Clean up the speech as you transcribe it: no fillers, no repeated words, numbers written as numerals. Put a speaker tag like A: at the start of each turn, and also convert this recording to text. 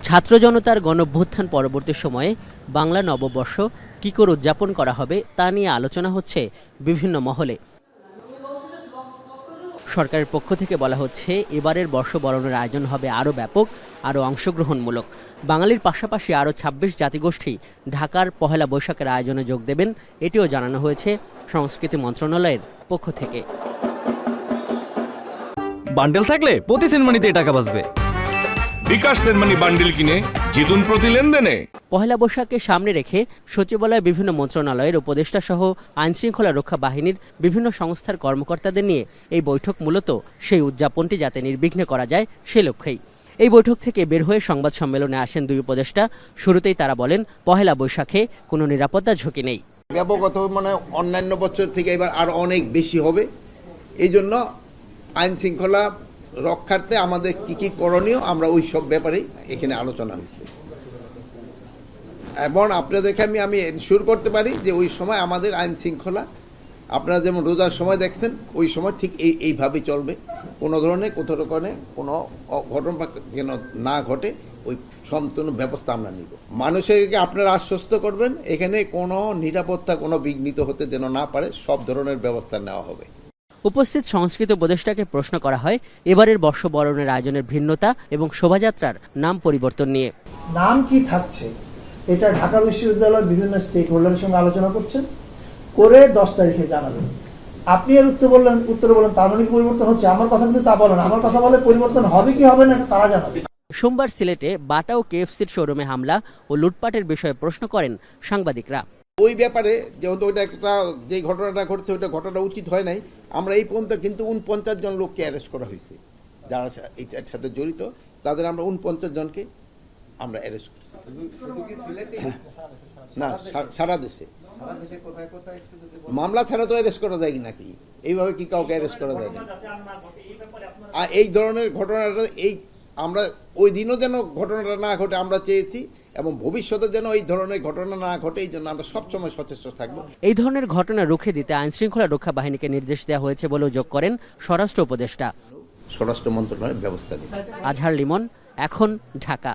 A: ছাত্র জনতার গণঅভ্যুত্থান পরবর্তী সময়ে বাংলা নববর্ষ কী করে উদযাপন করা হবে তা নিয়ে আলোচনা হচ্ছে বিভিন্ন মহলে। সরকারের পক্ষ থেকে বলা হচ্ছে এবারের বর্ষবরণের আয়োজন হবে আরও ব্যাপক, আরও অংশগ্রহণমূলক। বাঙালির পাশাপাশি আরও ২৬ জাতিগোষ্ঠী ঢাকার পহেলা বৈশাখের আয়োজনে যোগ দেবেন, এটিও জানানো হয়েছে সংস্কৃতি মন্ত্রণালয়ের পক্ষ থেকে।
B: বান্ডেল থাকলে প্রতি সেনমানিতে টাকা বাঁচবে।
C: বিকাশ সেনমানি বান্ডেল কিনে জিতুন প্রতি লেনদেনে।
A: পহেলা বৈশাখকে সামনে রেখে সচিবালয়ে বিভিন্ন মন্ত্রণালয়ের উপদেষ্টা সহ আইনশৃঙ্খলা রক্ষা বাহিনীর বিভিন্ন সংস্থার কর্মকর্তাদের নিয়ে এই বৈঠক মূলত সেই উদযাপনটি যাতে নির্বিঘ্নে করা যায় সে লক্ষ্যেই। এই বৈঠক থেকে বের হয়ে সংবাদ সম্মেলনে আসেন দুই উপদেষ্টা। শুরুতেই তারা বলেন, পহেলা বৈশাখে কোনো নিরাপত্তা ঝুঁকি নেই।
D: ব্যাপকত মানে অন্যান্য বছর থেকে এবার আরো অনেক বেশি হবে। এই জন্য আইন শৃঙ্খলা রক্ষার্থে আমাদের কি কি করণীয় আমরা ওই সব ব্যাপারেই এখানে আলোচনা হয়েছে। এবং আপনাদেরকে আমি এনশিওর করতে পারি যে ওই সময় আমাদের আইন শৃঙ্খলা আপনারা যেমন রোজার সময় দেখছেন ওই সময় ঠিক এইভাবেই চলবে। কোনো ধরনের কোথাও কোনো ঘটনা যেন না ঘটে ওই সম্পূর্ণ ব্যবস্থা আমরা নিব। মানুষেরকে আপনারা আশ্বস্ত করবেন এখানে কোনো নিরাপত্তা কোনো বিঘ্নিত হতে যেন না পারে, সব ধরনের ব্যবস্থা নেওয়া হবে।
A: উপস্থিত সংস্কৃত উপদেষ্টাকে প্রশ্ন করা হয় এবারের বর্ষবরণের আয়োজনের ভিন্নতা এবং শোভাযাত্রার নাম পরিবর্তন নিয়ে।
E: নাম কি থাকছে এটা ঢাকা বিশ্ববিদ্যালয় বিভিন্ন স্টেক হোল্ডারের সঙ্গে আলোচনা করছেন, করে 10 তারিখে জানাবেন। আপনি এর উত্তরে বলেন তার মানে কি পরিবর্তন হচ্ছে? আমার কথা কিন্তু তা বলেন, আমার কথা বলে পরিবর্তন হবে কি হবে না এটা তারা জানাবে।
A: সোমবার সিলেটে বাটা ও কেএফসির শোরুমে হামলা ও লুটপাটের বিষয়ে প্রশ্ন করেন সাংবাদিকরা।
D: ওই ব্যাপারে যেহেতু ওইটা একটা যে ঘটনাটা ঘটছে ওইটা ঘটনা উচিত হয় নাই। আমরা এই পর্যন্ত কিন্তু 49 জন লোককে অ্যারেস্ট করা হয়েছে যারা এইটার সাথে জড়িত। তাদের আমরা 49 জনকে আমরা অ্যারেস্ট করছি। না, সারা দেশে মামলা ছাড়া তো অ্যারেস্ট করা যায় নাকি? এইভাবে কি কাউকে অ্যারেস্ট করা যায় না? আর এই ধরনের ঘটনাটা আমরা ওই দিনও যেন ঘটনাটা না ঘটে আমরা চেয়েছি, এবং ভবিষ্যতে যেন এই ধরনের ঘটনা না ঘটে এই জন্য আমরা সবসময় সচেষ্ট থাকবো।
A: এই ধরনের ঘটনা রুখে দিতে আইনশৃঙ্খলা রক্ষা বাহিনীকে নির্দেশ দেওয়া হয়েছে বলেও যোগ করেন স্বরাষ্ট্র উপদেষ্টা।
D: স্বরাষ্ট্র মন্ত্রণালয়ের ব্যবস্থা নেই।
A: আজহার লিমন, এখন, ঢাকা।